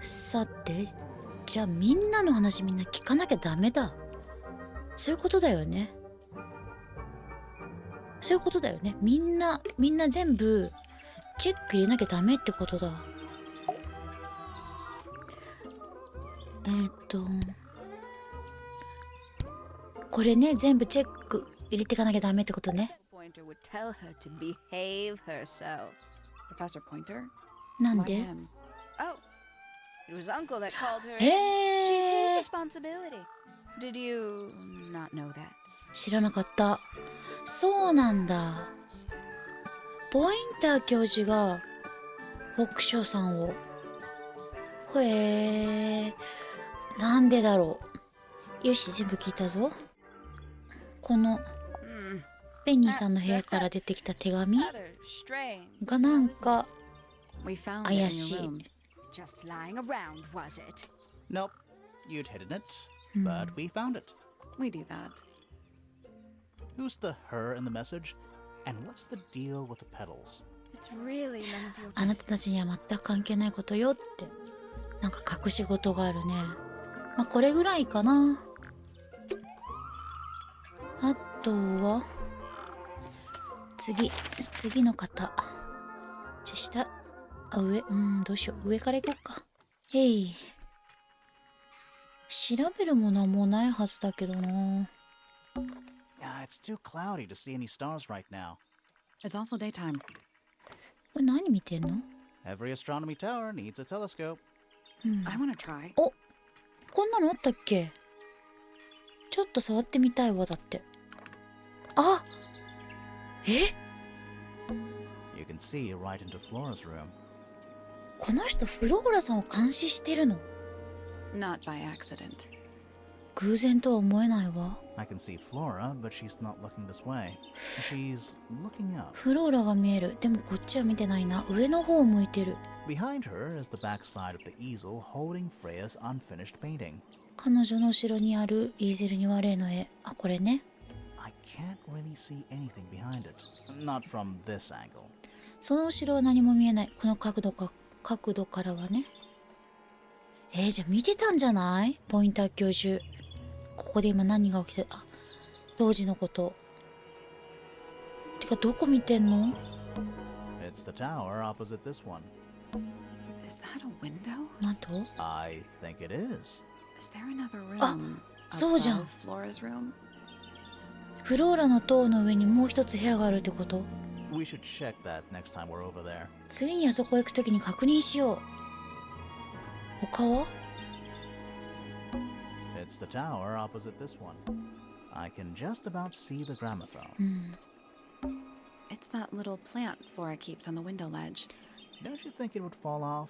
さて、じゃあみんなの話みんな聞かなきゃダメだ。そういうことだよね。そういうことだよね。みんな全部チェック入れなきゃダメってことだ。これね、全部チェック入れていかなきゃダメってことね。なんで？知らなかった。そうなんだ。ポインター教授が北昇さんを。なんでだろう。よし、全部聞いたぞ。このペニーさんの部屋から出てきた手紙がなんか怪しい。Nope, you'd hidden it, but we found it. We do that. Who's the her in the message? And what's the deal with the petals? It's really none of your あなたたちには全く関係ないことよって。なんか隠し事があるね。まあこれぐらいかな。あとは次の方。じゃあ下、上、どうしよう。上から行こうか。へい。調べるものはもうないはずだけどな。It's too cloudy to see any stars right now. It's also daytime. これ何見てんの？ Every astronomy tower needs a telescope. I want to try. お、こんなのあったっけ？ちょっと触ってみたいわ。だって。あ、You can see right into Flora's room. この人フローラさんを監視してるの？ Not by accident. 偶然とは思えないわ。I can see Flora, but she's not looking this way. She's looking up. フローラが見える。でもこっちは見てないな。上の方を向いてる。Behind her is the back side of the easel holding Freya's unfinished painting. 彼女の後ろにあるイーゼルには例の絵。あ、これね。I can't really see anything behind it. Not from this angle. その後ろは何も見えない。この角度からはね。じゃあ見てたんじゃない？ポインター教授。ここで今何が起きて、あ、当時のこと。てかどこ見てんの？ It's the tower opposite this one. Is that a window? 窓？ I think it is. Is there another room? あ、そうじゃん。 above Flora's room? フローラの塔の上にもう一つ部屋があるってこと？ We should check that next time we're over there. 次にあそこ行くときに確認しよう。他は？ It's the tower opposite this one. I can just about see the gramophone. It's that little plant Flora keeps on the window ledge. Don't you think it would fall off?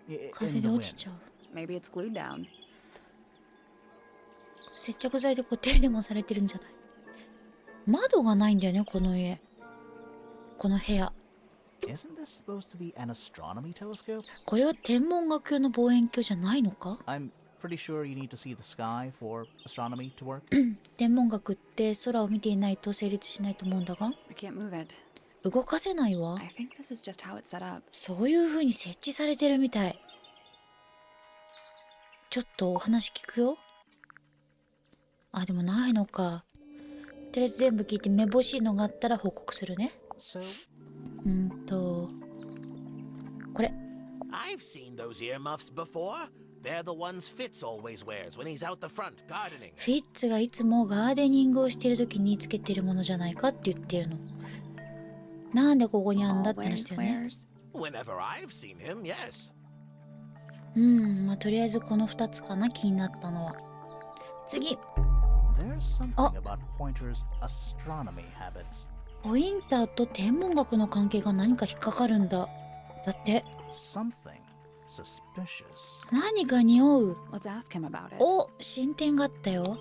In 風 the で wind. 落ちちゃう。 Maybe it's glued down. 接着剤で固定でもされてるんじゃない？窓がないんだよね、この家。この部屋。Isn't this supposed to be an astronomy telescope? これは天文学用の望遠鏡じゃないのか？ I'm pretty sure you need to see the sky for astronomy to work. 天文学って空を見ていないと成立しないと思うんだが。 I can't move it. 動かせないわ。 I think this is just how it's set up. そういう風に設置されてるみたい。ちょっとお話聞くよ。あ、でもないのか。とりあえず全部聞いてめぼしいのがあったら報告するね。 So, これ。I've seen those earmuffs before. They're the ones Fitz always wears when he's out the front gardening. フィッツがいつもガーデニングをしている時につけてるものじゃないかって言ってるの。なんでここにあんだって話だよね。 Whenever I've seen him, yes. まあとりあえずこの2つかな、気になったのは。次。 there's something about Pointer's astronomy habits. ポインターと天文学の関係が何か引っかかるんだ。だって。 Something suspicious. 何か匂う。 Let's ask him about it. お、進展があったよ。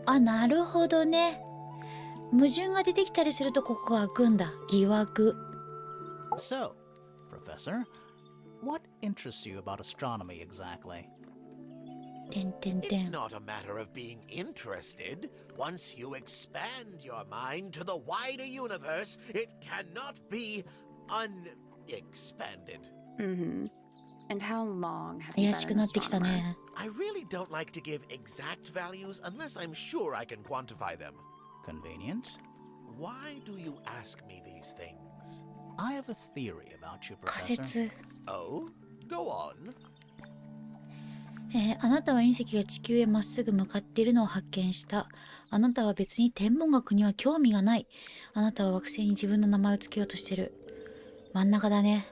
あ、なるほどね。矛盾が出てきたりするとここが開くんだ。疑惑。 So, Professor, what interests you about astronomy exactly? てんてんて It's ん。 not a matter of being interested. Once you expand your mind to the wider universe, it cannot be unexpanded. Mm-hmm. And how long have 怪 you し been く an なってきた astronomer? ね。 I really don't like to give exact values unless I'm sure I can quantify them. Convenient. Why do you ask me these things? I have a theory about you, 仮 Professor. 説。 Oh, go on. あなたは隕石が地球へまっすぐ向かっているのを発見した。あなたは別に天文学には興味がない。あなたは惑星に自分の名前を付けようとしてる。真ん中だね。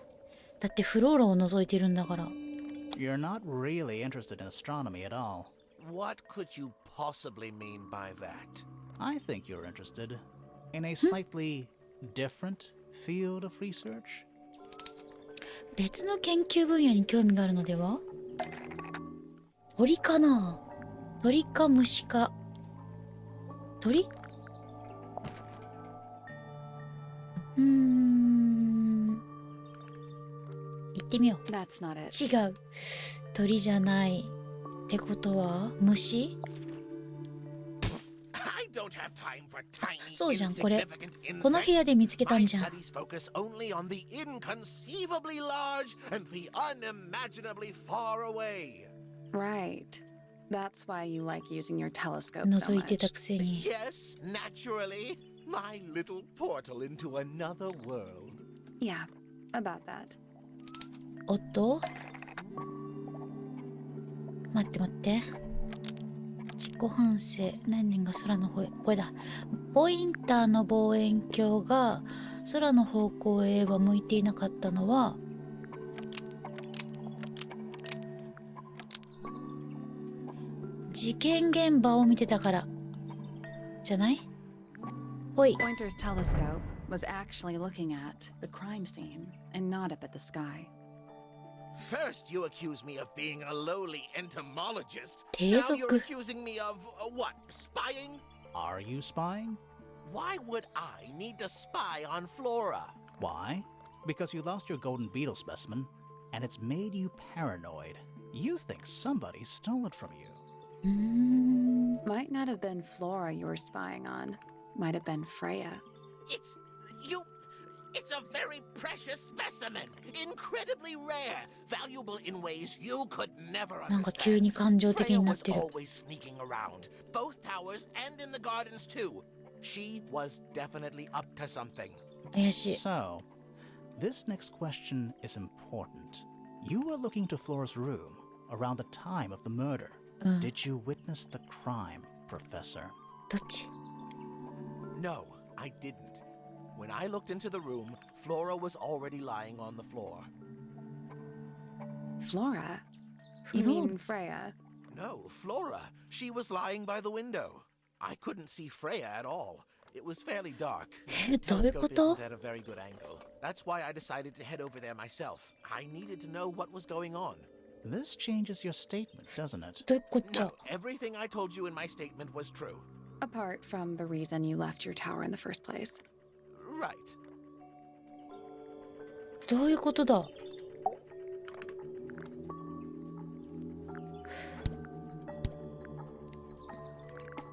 だってフローラを覗いてるんだから。 You're not really interested in astronomy at all. What could you possibly mean by that? I think you're interested in a slightly different field of research. 別の研究分野に興味があるのでは？鳥かな？鳥か虫か。鳥？行ってみよう。 That's not it. 違う。鳥じゃない。ってことは虫？ I don't have time for tiny, そうじゃん、これ。 insignificant この部屋 insects. で見つけたん My じゃん。 studies focus only on the inconceivably large and the unimaginably far away. Right. That's why you like using your telescope so 覗いて much. たくせに。 Yes, naturally. My little portal into another world. Yeah, about that. おっと？待って待って。自己反省。何年が空の方へ。これだ。ポインターの望遠鏡が空の方向へは向いていなかったのは、事件現場を見てたから。じゃない？ほい。 Pointer's telescope was actually looking at the crime scene and not up at the sky. First, you accuse me of being a lowly entomologist. 低 Now 俗。 you're accusing me of what? Spying? Are you spying? Why would I need to spy on Flora? Why? Because you lost your golden beetle specimen, and it's made you paranoid. You think somebody stole it from you. Might not have been Flora you were spying on. Might have been Freya. It's you. It's a very precious specimen, incredibly rare, valuable in ways you could never なんか急に understand. 感情的 Freya になっ was てる。 always sneaking around, both towers and in the gardens too. She was definitely up to something. 怪しい。 So, this next question is important. You were looking to Flora's room around the time of the murder. Did you witness the crime, Professor? どっち？ No, I didn't. When I looked into the room, Flora was already lying on the floor. Flora? You Flora? mean Freya? No, Flora. She was lying by the window. I couldn't see Freya at all. It was fairly dark. どういうこ Telescope と？ isn't at a very good angle. That's why I decided to head over there myself. I needed to know what was going on. This changes your statement, doesn't it? どういうこっちゃ？ No, everything I told you in my statement was true. Apart from the reason you left your tower in the first place. Right. どういうことだ？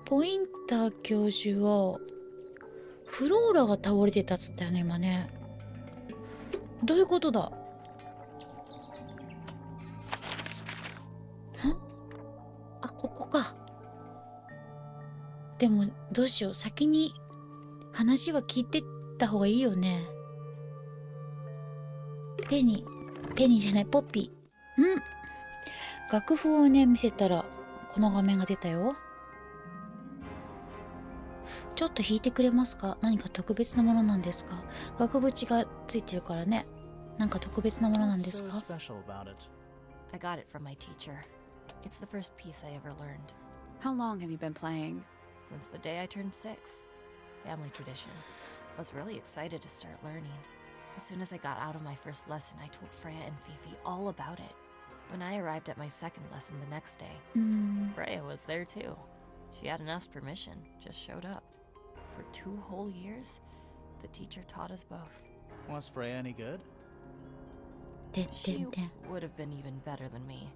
ポインター教授はフローラが倒れてたっつったよね今ね。どういうことだ？あ、ここか。でもどうしよう、先に話は聞いてった方がいいよね。ペニーじゃない、ポッピー。楽譜をね見せたらこの画面が出たよ。ちょっと弾いてくれますか？何か特別なものなんですか？額縁がついてるからね。なんか特別なものなんですか？ What's so special about it? I got it from my teacher. It's the first piece I ever learned. How long have you been playing? Since the day I turned 6. Family tradition. I was really excited to start learning. As soon as I got out of my first lesson, I told Freya and Fifi all about it. When I arrived at my second lesson the next day, Freya was there too. She hadn't asked permission, just showed up. For 2 whole years, the teacher taught us both. Was Freya any good? てんて She んてん。 would have been even better than me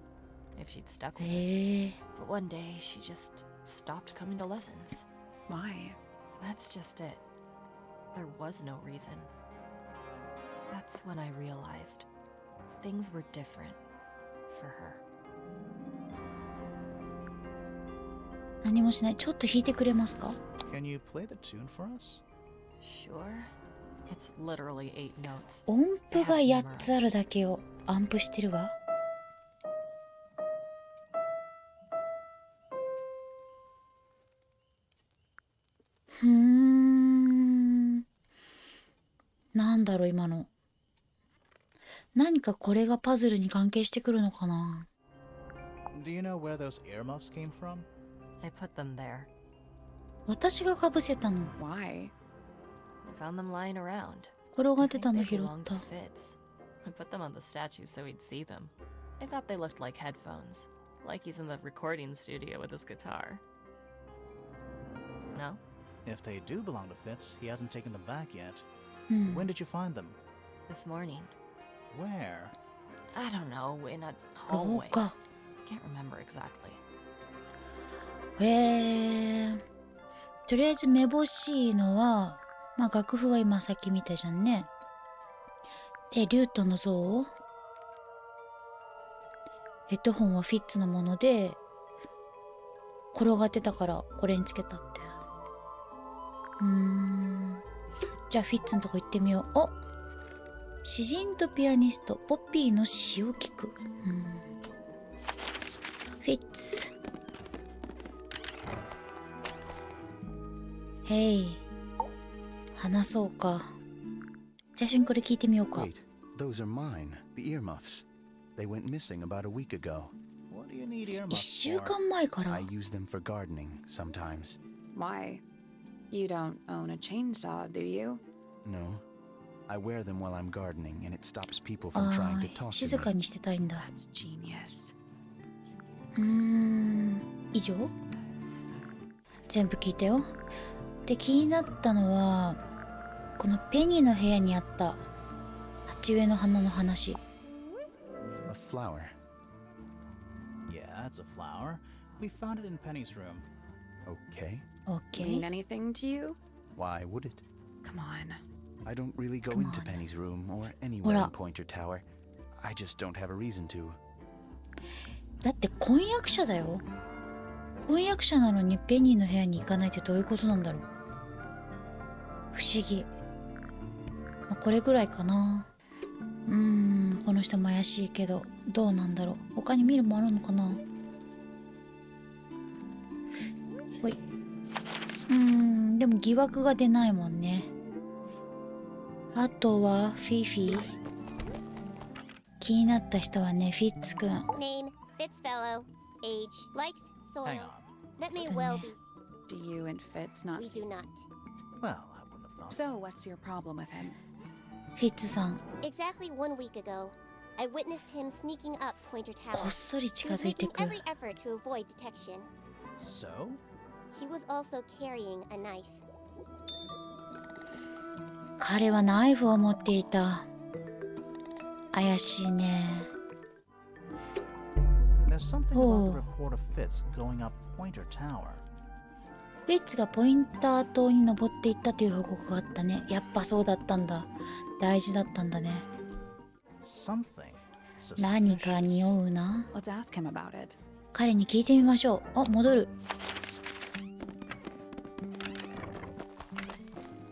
if she'd stuck with it. え But one day, she just stopped coming to lessons. Why? That's just it. There was no reason. That's when I realized Things were different for her. 何もしない。ちょっと弾いてくれますか？ Can you play the tune for us? Sure. It's literally 8 notes. 音符が8つあるだけをアンプしてるわ。なんだろう今の。何かこれがパズルに関係してくるのかな。 Do you know where those earmuffs came from? I put them there. 私がかぶせたの。 Why? I found them lying around. 転が I ってた think の they 拾っ belonged た。 to Fitz. I put them on the statue so he'd see them. I thought they looked like headphones, like he's in the recording studio with his guitar. No? If they do belong to Fitz, he hasn't taken them back yet. うん。 When did you find them? This morning. Where? I don't know, in a 廊 hallway. 下。 Can't remember exactly. とりあえずめぼしいのは、まあ楽譜は今さっき見たじゃんね。で、リュートの像。ヘッドホンはフィッツのもので、転がってたからこれにつけたって。じゃあフィッツのとこ行ってみよう。お、詩人とピアニストポッピーの詩を聞く。フィッツ。へい。話そうか。最初にこれ聞いてみようか。 Wait, those are mine, the earmuffs. They went missing about a week ago. What do you need 1 earmuffs 週 for? 間前から。 I use them for gardening sometimes. Why? You don't own a chainsaw, do you? No. I wear them while I'm gardening, and it stops people from あ trying to あ、 talk 静 to か me. にしてたいんだ。 That's genius. 以上？全部聞いたよ。で、気になったのは、このペニーの部屋にあった鉢植えの花の話。 A flower. Yeah, it's a flower. We found it in Penny's room. Okay. Mean OK。 anything to you? Why would it? Come on. I don't really go Come into on. Penny's room or anywhere Ora. in Pointer Tower. I just don't have a reason to. だって婚約者だよ。婚約者なのにペニーの部屋に行かないってどういうことなんだろう。不思議。まあ、これぐらいかな。この人も怪しいけど、どうなんだろう。他に見るもあるのかな。ほい。でも疑惑が出ないもんね。あとはフィフィ。気になった人はね、フィッツくん。 Name, Fitzfellow. Age, likes soil. Hang on. That may well be. Do you and Fitz not We see? do not. Well, I wouldn't have thought. So what's your problem with him? フィッツさん、 Exactly 1 week ago, I witnessed him sneaking up Pointer こ Tower. っそり He 近 was づいて making く。 every effort to avoid detection. So? He was also carrying a knife. 彼はナイフを持っていた。怪しいね。 There's something Oh. about the report of Fitz going up Pointer Tower. フィッツがポインター島に登っていったという報告があったね。やっぱそうだったんだ。大事だったんだね。 Something 何か suspicious. 匂うな。 Let's ask him about it. 彼に聞いてみましょう。あ、戻る。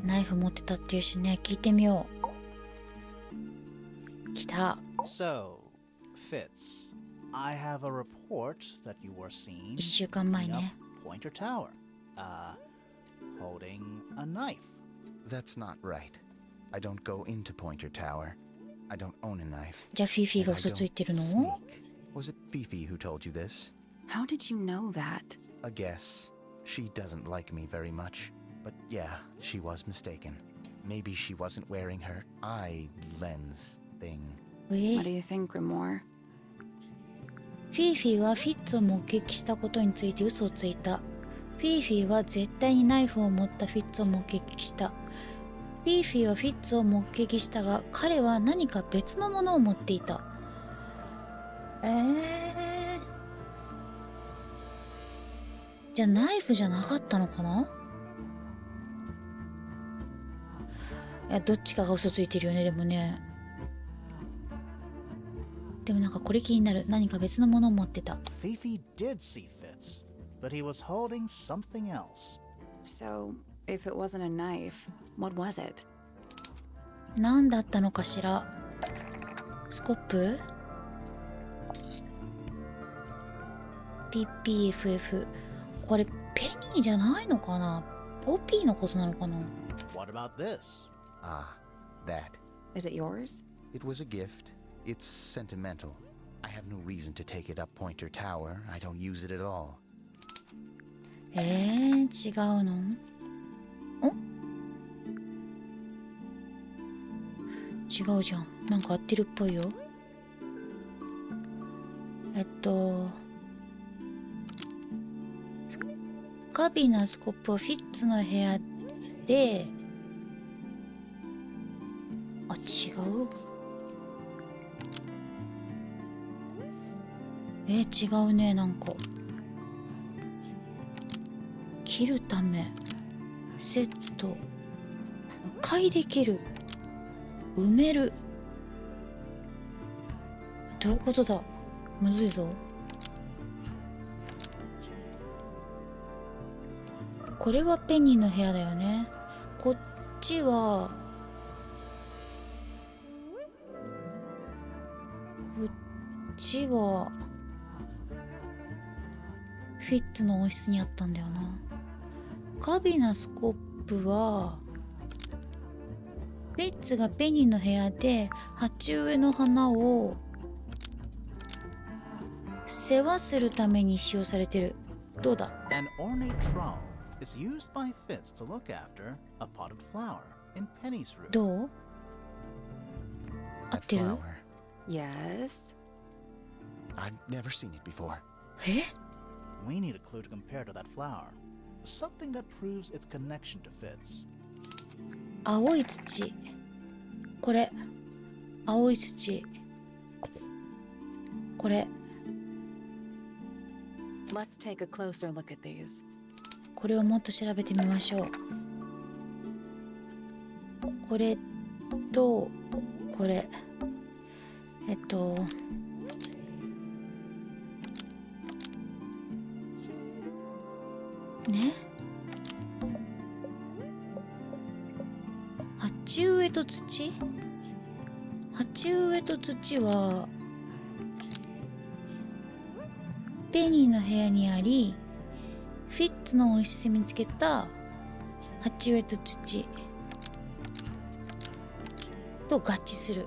ナイフ持ってたっていうしね、聞いてみよう。来た。 So, Fitz, I have a report that you were seen 1週間前 sneaking up ね。 Pointer Tower, holding a knife. That's not right. I don't go into Pointer Tower. I don't own a knife. じゃあフィフィ And が I 嘘ついてる don't の？ sneak. Was it Fifi who told you this? How did you know that? A guess. She doesn't like me very much. But yeah, she was mistaken. Maybe she wasn't wearing her eye lens thing. What do you think, Grimoire? フィフィはフィッツを目撃したことについて嘘をついた。フィフィは絶対にナイフを持ったフィッツを目撃した。フィフィはフィッツを目撃したが、彼は何か別のものを持っていた。じゃあナイフじゃなかったのかな？いや、どっちかが嘘ついてるよね、でもね。でもなんかこれ気になる。何か別のものを持ってた。 Fifi did see Fitz, but he was holding something else. So, if it wasn't a knife, what was it? 何だったのかしら。スコップ ?PPFF。これペニーじゃないのかな。ポピーのことなのかな。 What about this? Ah, that. Is it yours? It was a gift. It's sentimental. I have no reason to take it up Pointer Tower. I don't use it at all. 違うの？お？違うじゃん。なんか合ってるっぽいよ。カビなスコップをフィッツの部屋で、あ、違う？違うね、なんか。切るため、セット、破壊できる、埋める。どういうことだ？むずいぞ。これはペニーの部屋だよね。こっちはフィッツの温室にあったんだよな。カビなスコップはフィッツがペニーの部屋で鉢植えの花を世話するために使用されてる。どうだ？ An ornate trowel is used by Fitz to look after a potted flower in Penny's room. どう？合 That ってる？ flower. Yes. I've never seen it before. え？ We need a clue to compare to that flower. Something that proves its connection to Fitz. 青い土。これ。青い土。これ。Let's take a closer look at these. これをもっと調べてみましょう。これとこれ。ね。鉢植えと土？鉢植えと土はペニーの部屋にあり、フィッツの温室で見つけた鉢植えと土と合致する。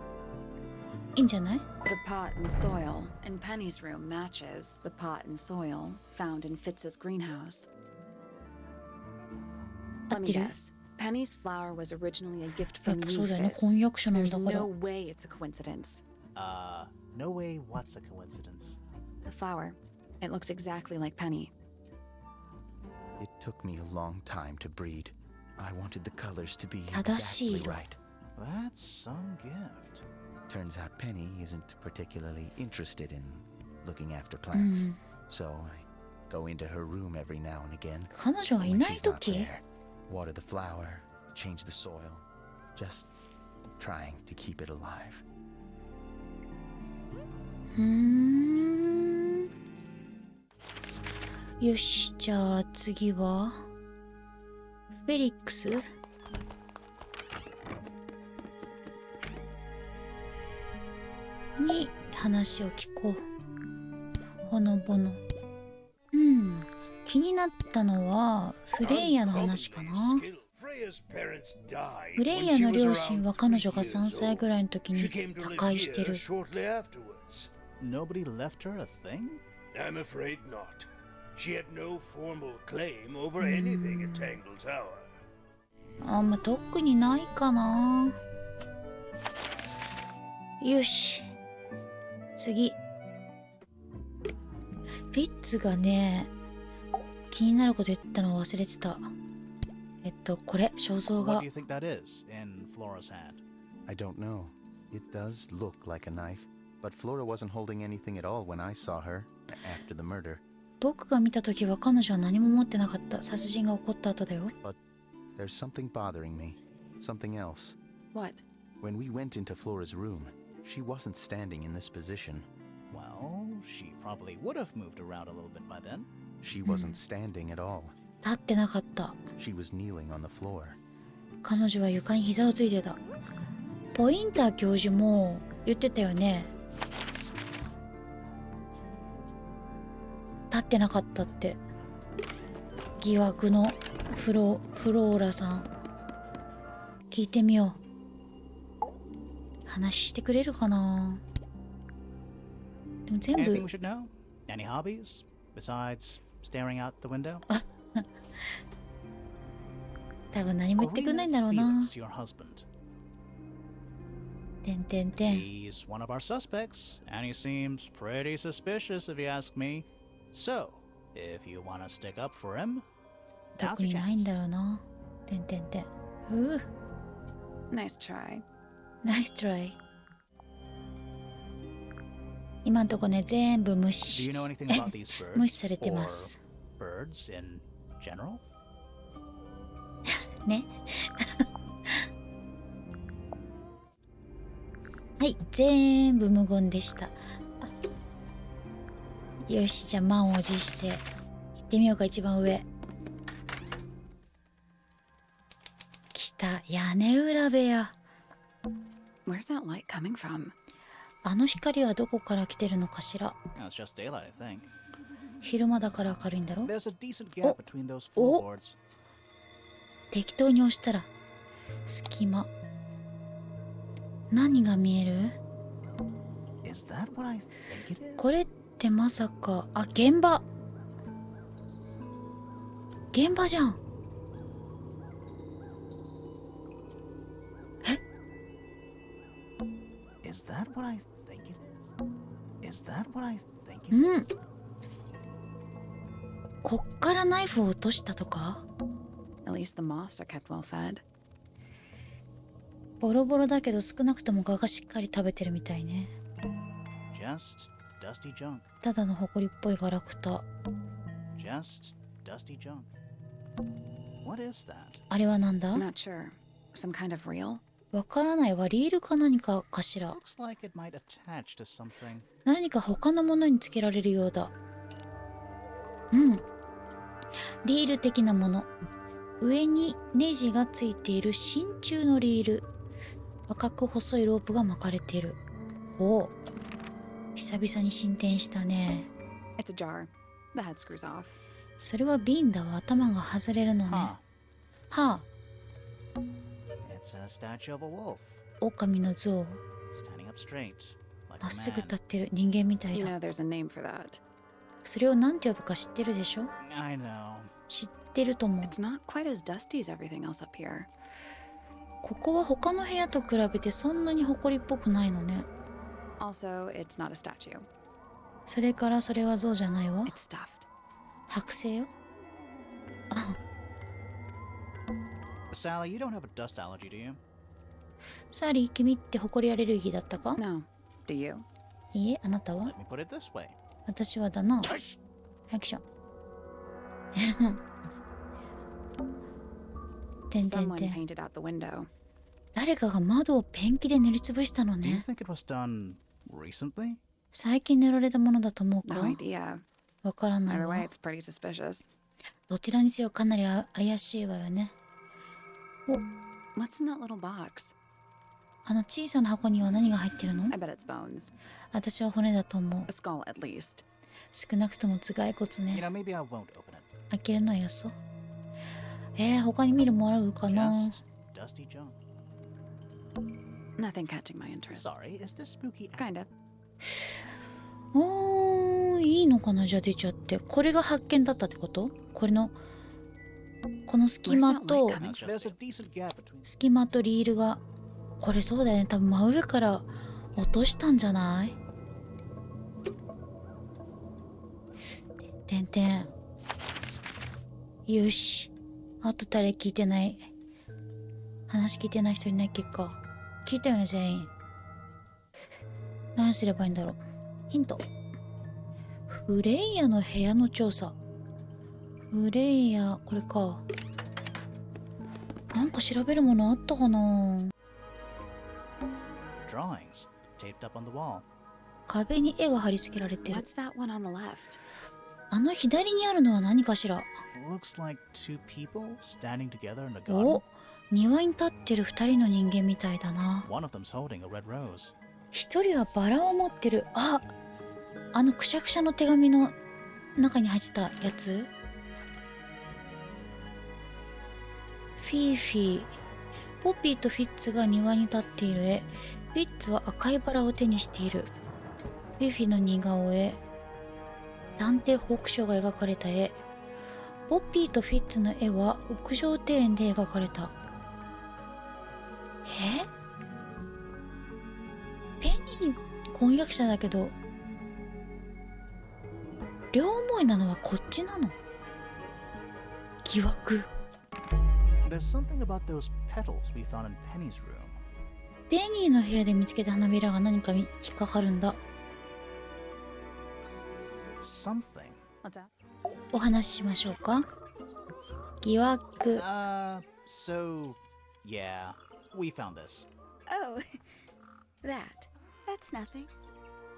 いいんじゃない？ The pot and soil in Penny's room matches the pot and soil found in Fitz's greenhouse. 合 Let っ me てる？ guess. Penny's flower was originally a gift やっ from ぱ you, そうだよね。 Fitz. 婚約者なんだ There's から。 no way it's a coincidence. No way what's a coincidence. The flower. It looks exactly like Penny. It took me a long time to breed. I wanted the colors to be 正しい exactly 色。 right. That's some gift. Turns out Penny isn't particularly interested in looking after plants. So I go into her room every now and again. 彼女がい When ない she's not 時？ there, water the flower, change the soil, just trying to keep it alive. よし、じゃあ次はフェリックスに話を聞こう。ほのぼの。気になったのはフレイヤの話かな。フレイヤの両親は彼女が3歳ぐらいの時に他界してる。 Nobody left her a thing? I'm afraid not. She had no formal claim over anything at Tangle Tower. まあ、特にないかな。よし。次。フィッツがね、気になること言ったのを忘れてた。これ、肖像画 What do。you think that is in Flora's hand? I don't know. It does look like a knife, but Flora wasn't holding anything at all when I saw her after the murder. 僕が見た時は彼女は何も持ってなかった。殺人が起こった後だよ。 But there's something bothering me. Something else. What? When we went into Flora's room, She wasn't standing in this position. Well, she probably would have moved around a little bit by then. She wasn't standing at all. 立ってなかった。 She was kneeling on the floor. 彼女は床に膝をついてた。ポインター教授も言ってたよね。立ってなかったって。疑惑のフローラさん。聞いてみよう。話してくれるかな。でも全部。 Anything we should know? Any hobbies besides staring out the window? 多分何も言ってくんないんだろうな。 Felix, your husband. てんてんてん。 He's one of our suspects, and he seems pretty suspicious if you ask me. So, if you want to stick up for him, 特 now's に your ないん chance. だろうな。てんてんてん。Nice try. ナイストライ。今んとこね、全部無 Do 視 you know anything about these birds? 無視されてま Or す。 birds in general? ね。はい、全部無言でした。よし、じゃあ満を持して行ってみようか。一番上来た。屋根裏部屋。 Where's that light coming from? あの光はどこから来てるのかしら。 No, it's just daylight, I think. 昼間だから明るいんだろ。 There's a decent gap between those Oh. floorboards. 適当に押したら隙間。何が見える？ Is that what I think it is? これってまさか、あ、現場。現場じゃん。Is that what I think it is? Is that what I think it is? うん。こっからナイフを落としたとか？ At least the moths are kept well fed. ボロボロだけど少なくとも蛾がしっかり食べてるみたいね。 Just dusty junk. ただの埃っぽいガラクタ。 Just dusty junk. What is that? あれはなんだ？ I'm not sure. Some kind of reel? わからないわ。リールか何かかしら。 Looks like it might attach to something. 何か他のものにつけられるようだ。うん。リール的なもの。上にネジがついている真鍮のリール。赤く細いロープが巻かれている。ほう。久々に進展したね。 It's a jar. The head screws off. それは瓶だわ。頭が外れるのね。 Huh. はあ。 It's a statue of a wolf. 狼の像。 Standing up straight. Like ま a っすぐ man. 立ってる。人間みたい You だ。 know there's a name for that. それを何て呼ぶか知ってるでしょ？ I know. 知ってると思う。 It's not quite as dusty as everything else up here. ここは他の部屋と比べてそんなに埃っぽくないのね。 Also, it's not a statue. それからそれは像じゃないわ。 It's stuffed. 剥製よ。 Sally, you don't have a dust allergy, do you? サリー、君って埃アレルギーだったか？ No. Do you? いいえ、あなたは？ Let me put it this way. 私はだな。 Tush! アクション。てんてん Someone てん。 painted out the window. 誰かが窓をペンキで塗りつぶしたの Do you ね。 think it was done recently? 最近塗られたものだと思う No か？ idea. わからない Either わ。 way, it's pretty suspicious. どちらにせよかなり怪しいわよね。 What's in that little box? あの小さな箱には何が入ってるの？ I bet it's bones. 私は骨だと思う。 A skull, at least. 少なくとも頭蓋骨 You ね。 know, maybe I won't open it. 開けるのよそ。他に見るもらうかな。 Just dusty junk. Nothing catching my interest. Sorry, is this spooky? Kinda. いいのかな。じゃあ出ちゃって。これが発見だったってこと？この隙間と Where's that light coming? No, there's a decent gap between. 隙間とリールが。これそうだよね。多分真上から落としたんじゃない？てんてん。よし。あと誰聞いてない。話聞いてない人いないっけか。聞いたよね全員。何すればいいんだろう。ヒント。フレイヤの部屋の調査。フレイヤ、これか。なんか調べるものあったかな。 Drawings. taped up on the wall. 壁に絵が貼り付けられてる。 What's that one on the left? あの左にあるのは何かしら。 Looks like two people standing together in a garden. お、庭に立ってる2人の人間みたいだな。 One of them's holding a red rose. 1人はバラを持ってる。あ、あのくしゃくしゃの手紙の中に入ってたやつ。フィーフィー。ポピーとフィッツが庭に立っている絵。フィッツは赤いバラを手にしている。フィーフィーの似顔絵。探偵ホークショーが描かれた絵。ポピーとフィッツの絵は屋上庭園で描かれた。ペニー婚約者だけど、両思いなのはこっちなの。疑惑。 There's something about those petals we found in Penny's room. ペニーの部屋で見つけた花びらが何かに引っかかるんだ。 Something. What's that? お話ししましょうか。疑惑。 So, yeah, we found this. Oh, that's nothing.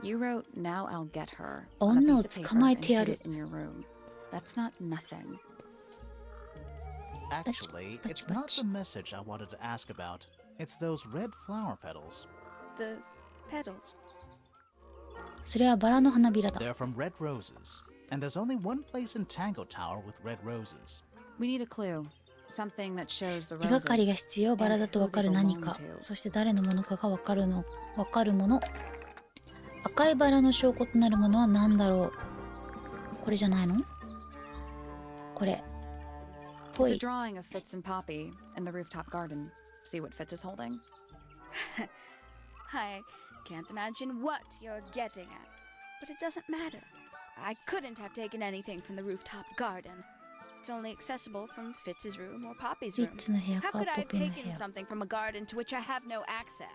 You wrote, "Now I'll get her" on a 女を piece of 捕まえ paper てや and る。 hid it in your room. That's not nothing. Actually, it's not the message I wanted to ask about. It's those red flower petals. The petals. それはバラの花びらだ。 They're from red roses. And there's only one place in Tangle Tower with red roses. We need a clue. Something that shows the 手がかりが roses. 必要。バラだとわかる何か。そして誰のものかがわかるもの。赤いバラの証拠となるものは何だろう。これじゃないの？これ。ぽ It's a い。 drawing of Fitz and Poppy in the rooftop garden. See what Fitz is holding? I can't imagine what you're getting at. But it doesn't matter. I couldn't have taken anything from the rooftop garden. It's only accessible from Fitz's room or Poppy's フィ room. ッツの部屋 How か could I ポ have ピーの部 taken 屋。 something from a garden to which I have no access?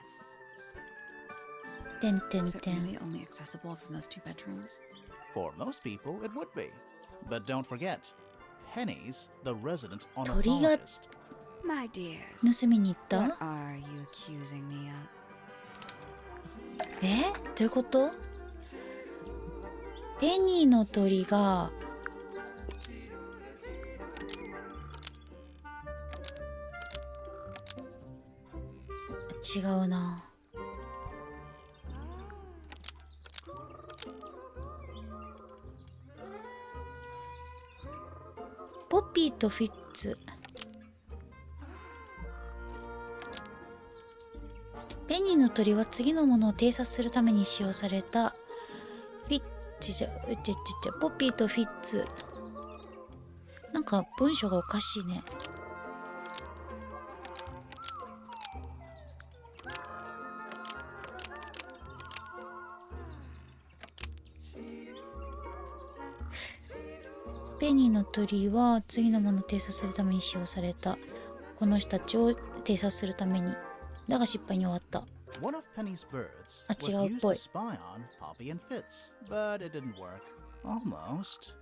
てんてん Is it てん。 really only accessible from those two bedrooms? For most people, it would be. But don't forget, Penny's the resident 鳥が ornithologist. My dears, 盗みに行った？ what are you accusing me of? どういうこと？ペニーの鳥が違うな。ポピーとフィッツ。ペニーの鳥は次のものを偵察するために使用された。ポピーとフィッツ。なんか文章がおかしいね。ペニーの鳥は次のものを偵察するために使用された。この人たちを偵察するために。だが失敗に終わった。One of Penny's birds あ、 was 違うっ used ぽ to い。 spy on Poppy and Fitz, but it didn't work. Almost.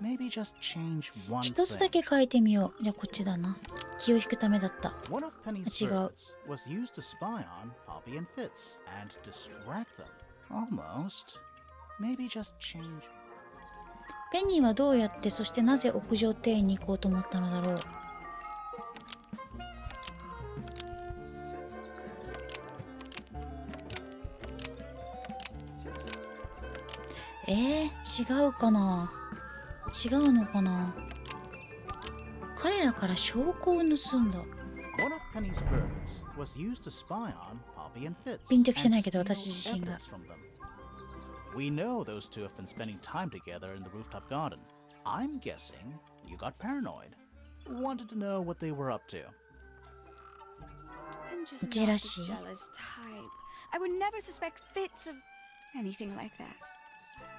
Maybe just change one 一つだ thing. け変えてみよう。じゃあこっちだな。気を引くためだった。 One of Penny's 違う。 birds was used to spy on Poppy and Fitz and distract them. Almost. Maybe just change. ペニーはどうやってそしてなぜ屋上庭園に行こうと思ったのだろう。違うかな。違うのかな。彼らから証拠を盗んだ。 One of Penny's birds was used to spy on Poppy and Fitz ピンときてない and けど steal 私自身が。 evidence from them. We know those two have been spending time together in the rooftop garden. I'm guessing you got paranoid. Wanted to know what they were up to. I'm just not Jealousy. the jealous type. I would never suspect Fitz of anything like that.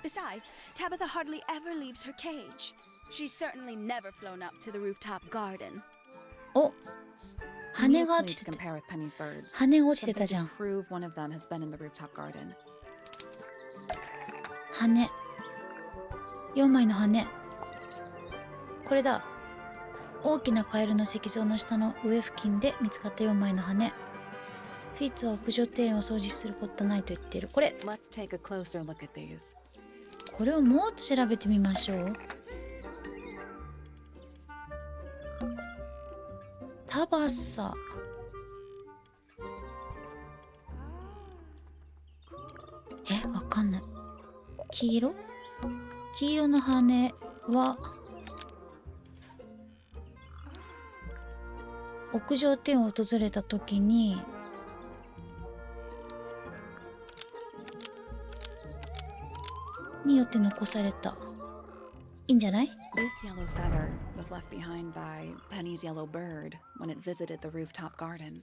Besides, Tabitha hardly ever leaves her cage. She's certainly never flown up to the rooftop garden. お、 We need 羽 a が clue 落ち to てた。 compare with Penny's birds. 羽が落ちて Something たじゃ to ん。 prove one of them has been in the rooftop garden. 羽。4枚の羽。これだ。大きなカエルの石像の下の上付近で見つかった4枚の羽。フィッツは屋上庭園を掃除することないと言っている。これ Let's take a closer look at these. これをもっと調べてみましょう。タバサ。わかんない。黄色の羽は屋上庭園を訪れた時によって残された。いいんじゃない？ This yellow feather was left behind by Penny's yellow bird when it visited the rooftop garden.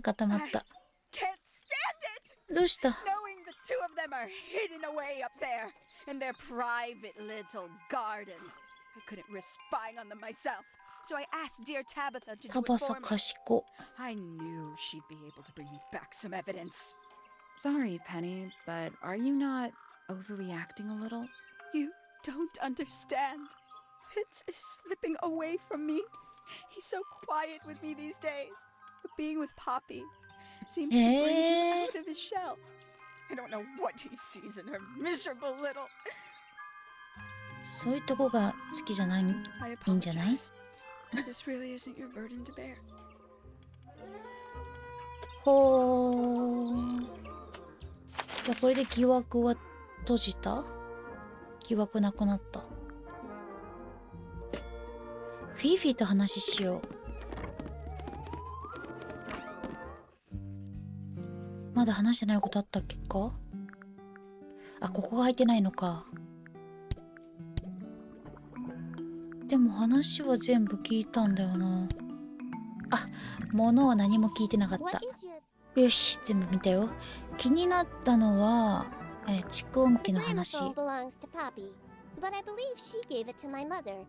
固まった。Can't stand it! どうした？ Knowing the two of them are hidden away up there in their private little garden. I couldn't risk spying on them myself, so I asked dear Tabitha to do タ it バサ for me. 賢。I knew she'd be able to bring me back some evidence. Sorry, Penny, but are you not overreacting a little? You don't understand. Fitz is slipping away from me. He's so quiet with me these days. But being with Poppy seems to bring him out of his shell. I don't know what he sees in her miserable little... そういうとこが好きじゃない、I いいんじゃない？ apologize. This really isn't your burden to bear. ほー。じゃあこれで疑惑は閉じた？疑惑なくなった。フィーフィーと話しよう。まだ話してないことあったっけか？あ、ここが入ってないのか。でも話は全部聞いたんだよな。あ、物は何も聞いてなかった。よし、全部見たよ。気になったのは、蓄音機の話。The gramophone belongs to Poppy, but I believe she gave it to my mother,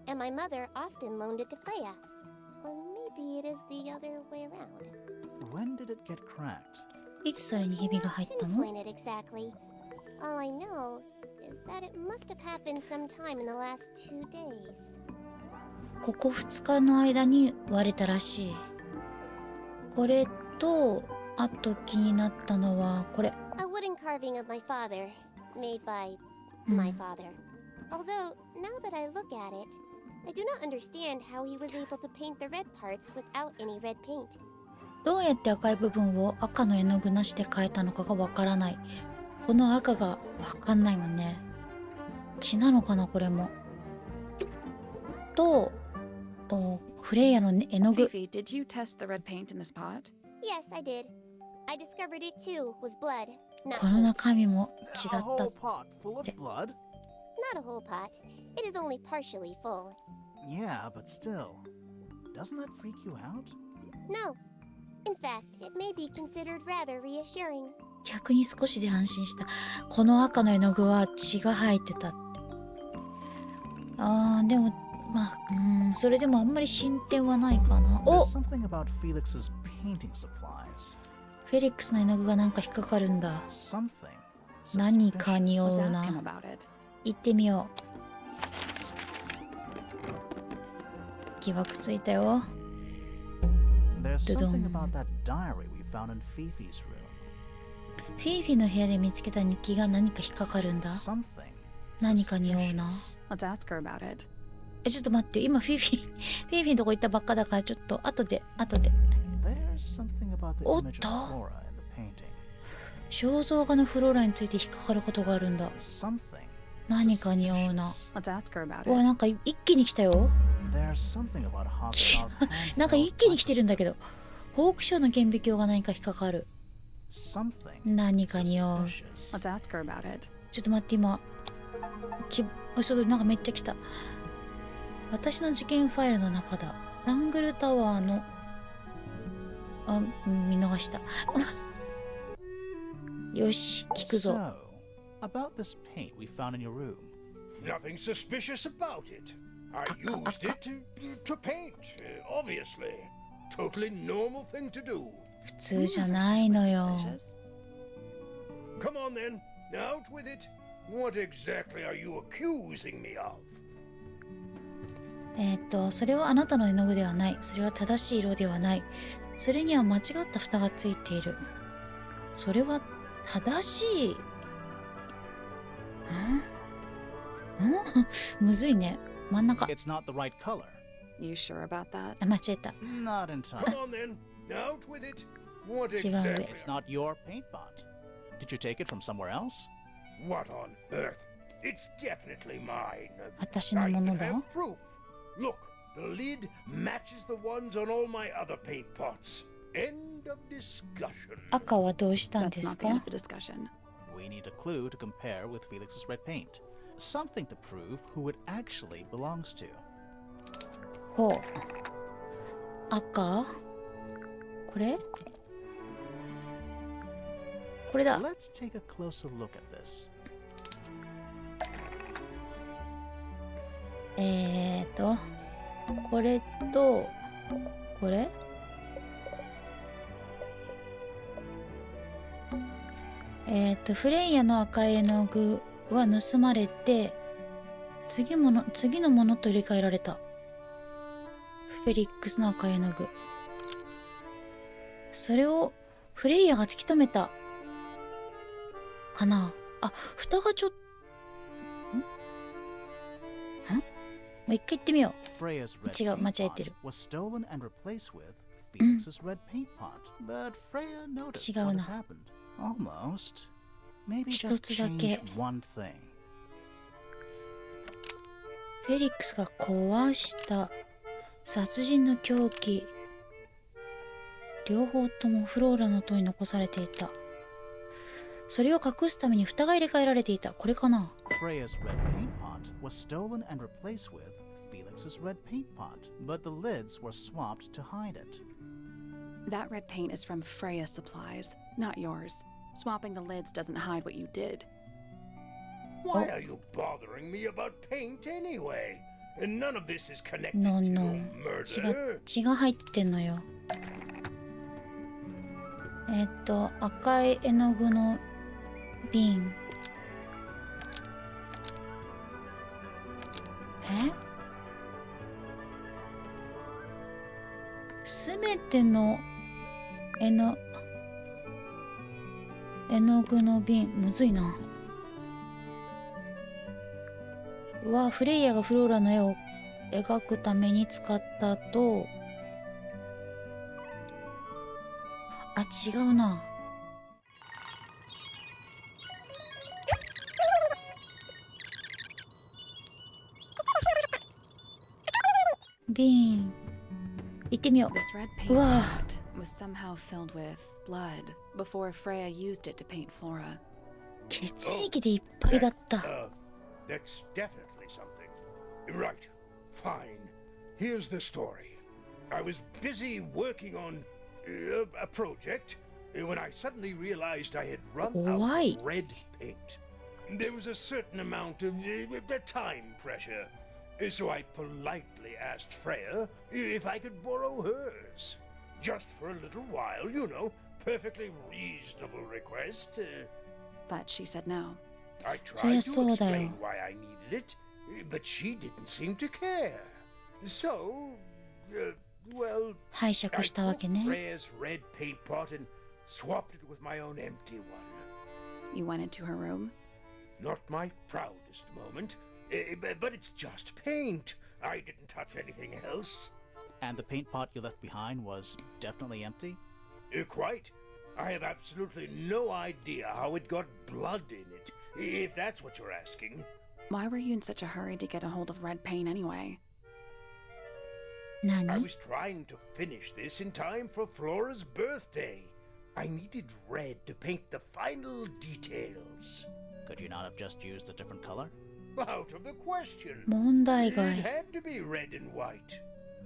and my mother often loaned it to Freya. Or maybe it is the other way around. When did it get cracked? いつそれにひびが入ったの？ Pinpoint it exactly. All I know is that it must have happened sometime in the last 2 days. ここ2日の間に割れたらしい。これと、あと気になったのはこれ。A wooden carving of my father, made by my father. Although, now that I look at it, I do not understand how he was able to paint the red parts without any red paint. どうやって赤い部分を赤の絵の具なしで描いたのかがわからない。この赤がわかんないもんね。血なのかなこれも。と、フレイヤの絵の具。 Fifi, did you test the red paint in this pot? Yes, I did. I discovered it too was blood, not この paint. 中身も血だ A った。 whole pot full of blood? Not a whole pot. It is only partially full. Yeah, but still. Doesn't that freak you out? No. In fact, it may be considered rather reassuring. 逆に少しで安心した。この赤の絵の具は血が入ってたって。でもまあ、それでもあんまり進展はないかな。お、 There's something about Felix's painting supplies. フェリックスの絵の具がなんか引っかかるんだ。 Something 何かにお Let's う ask him な。 about it. 行ってみよう。疑惑ついたよ。 There's Dudum. something about that diary we found in Fifi's room. フィーフィーの部屋で見つけた日記が何か引っかかるんだ。 Something 何かにおうな。 Let's ask her about it. ちょっと待って、今フィーフィーのとこ行ったばっかだから、ちょっと後で。There's something about the image of Flora in the painting. 肖像画のフローラについて引っかかることがあるんだ。 Something 何かにおうな。 Let's ask her about うわ、 it. なんか一気に来たよ。 There's something about Hospital's hand. なんか一気に来てるんだけど。フォークショーの顕微鏡が何か引っかかる。 Something 何かにおう。 suspicious. Let's ask her about it. ちょっと待って、今。そうなんかめっちゃ来た。私の事件ファイルの中だ。タングルタワーの。見逃した。よし、聞くぞ。 So, about this paint we found in your room. Nothing suspicious about it. I used it to paint, obviously. Totally normal thing to do. 普通じゃないのよ。 Suspicious? Come on then, out with it. What exactly are you accusing me of? それはあなたの絵の具ではない。それは正しい色ではない。それには間違った蓋がついている。それは正しい。むずいね。真ん中。 It's not the right color. You sure about that? あ、間違えた。 Not entirely. Come on then, out with it. What 違う上。 exactly? It's not your paint pot. Did you take it from somewhere else? What on earth? It's definitely mine. 私の I も even のだ。 have proof. Look, the lid matches the ones on all my other paint pots. End of discussion. 赤はどうしたん That's です not the end か？ of the discussion. We need a clue to compare with Felix's red paint. Something to prove who it actually belongs to. ほう。赤？これ？これだ。 Let's take a closer look at this. これとこれ？フレイヤの赤い絵の具は盗まれて次のものと入れ替えられた。フェリックスの赤い絵の具。それをフレイヤが突き止めたかな。あ、蓋がちょっともう一回言ってみよう。 Freya's red 違う、 paint 間違えてる。 pot was stolen and replaced with Felix's red paint pot. But Freya noticed 違う what な。 has happened. Almost. Maybe 一 just つだけ。 change one thing. フェリックスが壊した殺人の凶器、両方ともフローラの塔に残されていた。それを隠すために蓋が入れ替えられていた。これかな。 Freya's red paint pot was stolen and replaced with Felix's red paint pot, but the lids were swapped to hide it. That red paint is from Freya's supplies, not yours. Swapping the lids doesn't hide what you did. Why are you bothering me about paint anyway? And none of this is connected No, to no. murder. 血が入ってんのよ。赤い絵の具の瓶。すべての絵の具の瓶、むずいな。はフレイヤがフローラの絵を描くために使ったと。あ、違うな。瓶行ってみよ This red う。う paint わ pot was somehow filled with blood before Freya used it to paint Flora. 血液でいっぱいだった。 That's definitely something. Right. Fine. Here's the story. I was busy working on a project when I suddenly realized I had run out Why? of red paint. There was a certain amount of time pressure. So I politely asked Freya if I could borrow hers. Just for a little while, you know. Perfectly reasonable request. But she said no. I So you tried to saw that. explain why I needed it, but she didn't seem to care. So, well, 拝借 I したわ took けね。 Freya's red paint pot and swapped it with my own empty one. You went into her room? Not my proudest moment, but it's just paint. I didn't touch anything else. And the paint pot you left behind was definitely empty? Quite. I have absolutely no idea how it got blood in it, if that's what you're asking. Why were you in such a hurry to get a hold of red paint anyway? I 何？ was trying to finish this in time for Flora's birthday. I needed red to paint the final details. Could you not have just used a different color? Out of the question. 問題 It 外。 had to be red and white.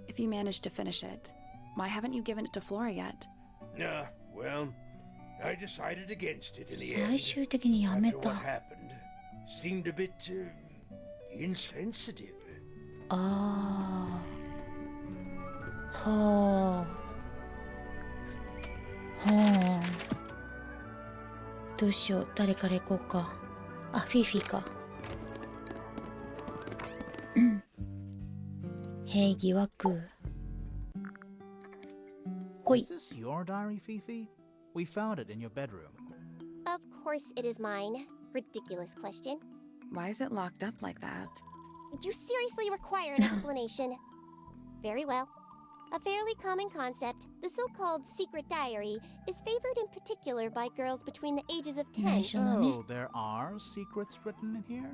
If you managed to finish it, why haven't you given it to Flora yet? Well, I decided against it in the 最 end. 終的にやめ After た。 what happened, seemed a bit insensitive. ああ。はあ。はあ。どうしよう。誰から行こうか。あ、フィーフィーか。フへい、疑惑。ほい。 Is this your diary, Fifi? We found it in your bedroom. Of course it is mine. Ridiculous question. Why is it locked up like that? You seriously require an explanation. Very well. A fairly common concept, the so-called secret diary, is favored in particular by girls between the ages of 10. 内緒のね。 Oh, there are secrets written in here?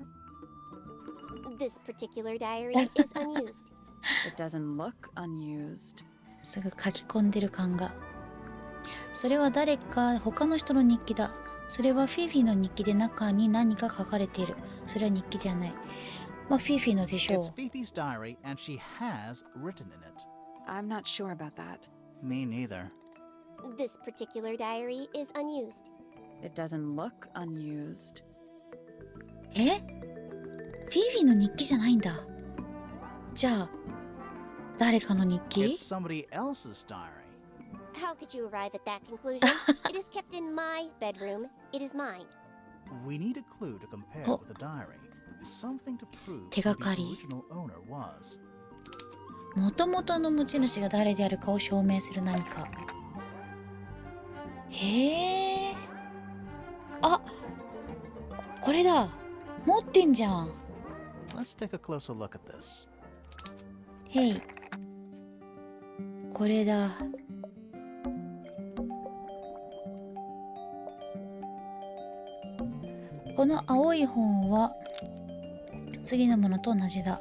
This particular diary is unused. It doesn't look unused. すぐ書き込んでる感が。それは誰か他の人の日記だ。それはフィフィの日記で中に何か書かれている。それは日記じゃない。まあフィフィのでしょ It's う。 Fifi's diary, and she has written in it. I'm not sure about that. Me neither. This particular diary is unused. It doesn't look unused. え？フィフィの日記じゃないんだ。じゃあ誰かの日記？ It's somebody else's diary. How could you arrive at that conclusion? It is kept in my bedroom. It is mine. We need a clue to compare Oh. with the diary. Something to prove 手 who が the かり。 original owner was. もともとの持ち主が誰であるかを証明する何か。へえ。あ、これだ。持ってんじゃん。 Let's take a closer look at this. へい。これだ。この青い本は次のものと同じだ。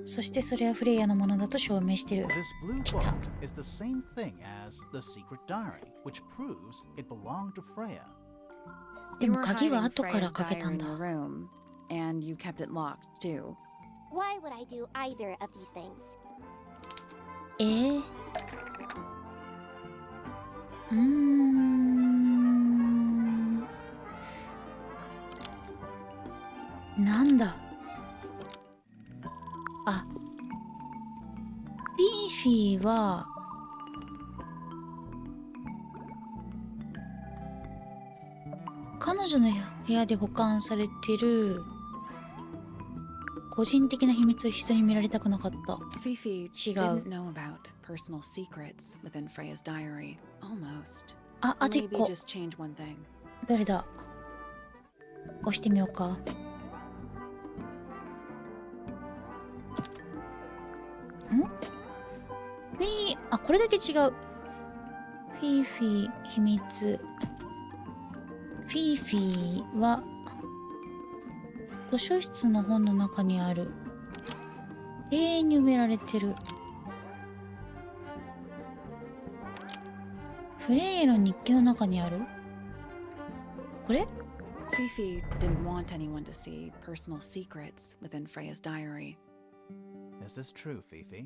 そしてそれはフレイヤのものだと証明してる。 This blue 来 book た。 is the same thing as the secret diary, which proves it belonged to Freya. で You も were 鍵は hiding 後から Freya's かけた diary ん in だ。 your room, and you kept it locked too. Why would I do either of these things? なんだ。あ、フィーフィーは彼女の部屋で保管されてる個人的な秘密を人に見られたくなかった。 Fifi 違う。 didn't know about personal secrets within Freya's diary. Almost. あ、あと一 Maybe 個。 just change one thing. どれだ。押してみようか。あ、これだけ違う。フィーフィー秘密。フィーフィーは図書室の本の中にある。永遠に埋められてる。フレイヤの日記の中にある。これ？ Fifi didn't want anyone to see personal secrets within Freya's diary. Is this true, Fifi?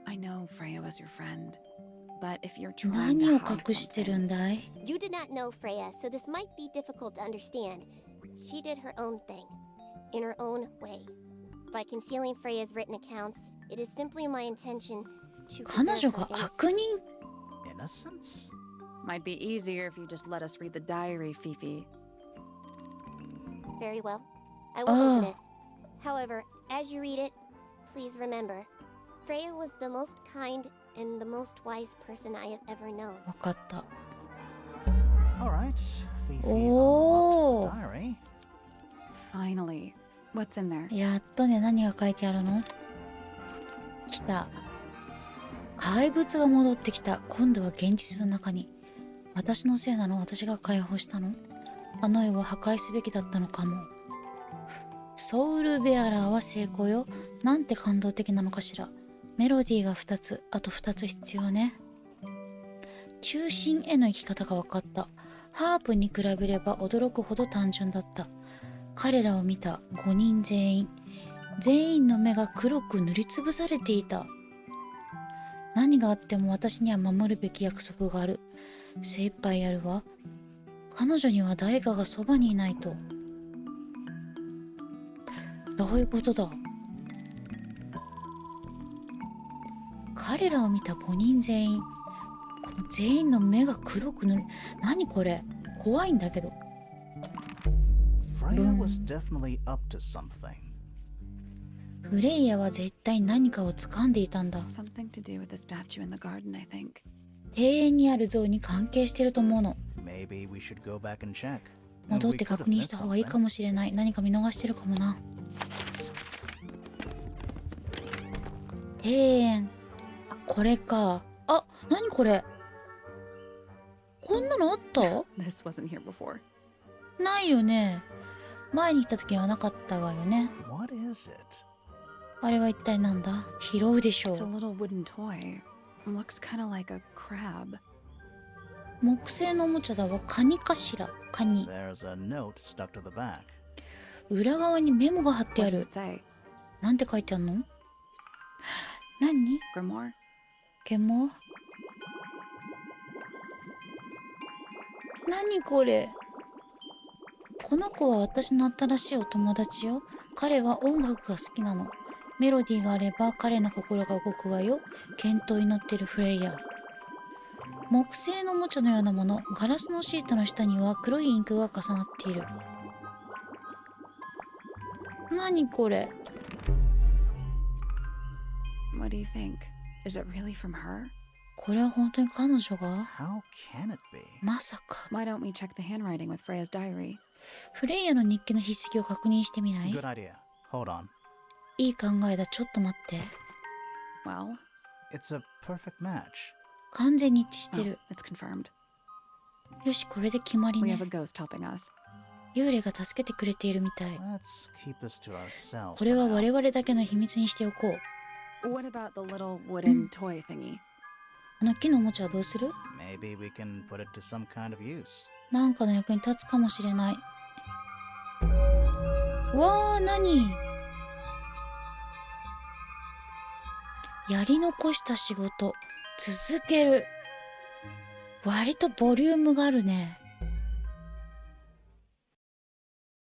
I know Freya was your friend, but if you're trying 何 to を hide 隠してる something, んだい？ You did not know Freya, so this might be difficult to understand. She did her own thing, in her own way. By concealing Freya's written accounts, it is simply my intention to 彼 preserve 女 her が innocence. 悪人？ Innocence? might be easier if you just let us read the diary, Fifi. Very well. I will Oh. open it. However, as you read it, please remember, Freya was the most kind and the most wise person I have ever known. わかった。 All right, Fifi Oh. unlocked the diary. Finally. What's in there? やっとね、何が書いてあるの？来た。怪物が戻ってきた。今度は現実の中に。私のせいなの？私が解放したの？あの絵を破壊すべきだったのかも。ソウルベアラーは成功よ。なんて感動的なのかしら。メロディーが2つ、あと2つ必要ね。中心への生き方が分かった。ハープに比べれば驚くほど単純だった。彼らを見た5人全員の目が黒く塗りつぶされていた。何があっても私には守るべき約束がある。精一杯やるわ。彼女には誰かがそばにいないと。どういうことだ？彼らを見た5人全員。この全員の目が黒く塗る。何これ？怖いんだけど。Freya was definitely up to something. フレイヤは絶対何かを掴んでいたんだ。 Something to do with the statue in the garden, I think. 庭園にある像に関係してると思うの。 Maybe we should go back and check. 戻っ We て could 確 have 認 missed した方がいい something. かもしれない。何か見逃してるかもな。庭園。あ、これか。あ、何これ。こんなのあった？ This wasn't here before. ないよね。前に来た時はなかったわよね。 What is it? あれは一体なんだ？拾うでしょ It's a う。 little wooden toy. Looks kind of like a crab. 木製のおもちゃだわ。カニかしら。カニ。 There's a note stuck to the back. 裏側にメモが貼ってあ What does る it。say? なんて書いてあるの？何？ Grimoire? ケモ？何これ？この子は私の新しいお友達よ。彼は音楽が好きなの。メロディーがあれば彼の心が動くわよ。健闘を祈ってるフレイヤ。木製のおもちゃのようなもの。ガラスのシートの下には黒いインクが重なっている。何これ？ What do you think? Is it really from her? これは本当に彼女が？ How can it be? まさか。 Why don't we check the handwriting with Freya's diary? フレイヤの日記の筆跡を確認してみない？ Good idea. Hold on. いい考えだ。ちょっと待って。 Well, It's a perfect match. 完全に一致して oh, る。 it's confirmed. よし、これで決まり We ね have。a ghost helping us. 幽霊が助けてくれているみたい。 Let's keep this to ourselves. これは for now. 我々だけの秘密にしておこう。 What about the little wooden toy thingy? あの木のおもちゃはどうする？ Maybe we can put it to some kind of use. なんかの役に立つかもしれない。わあ、何？やり残した仕事続ける。割とボリュームがあるね。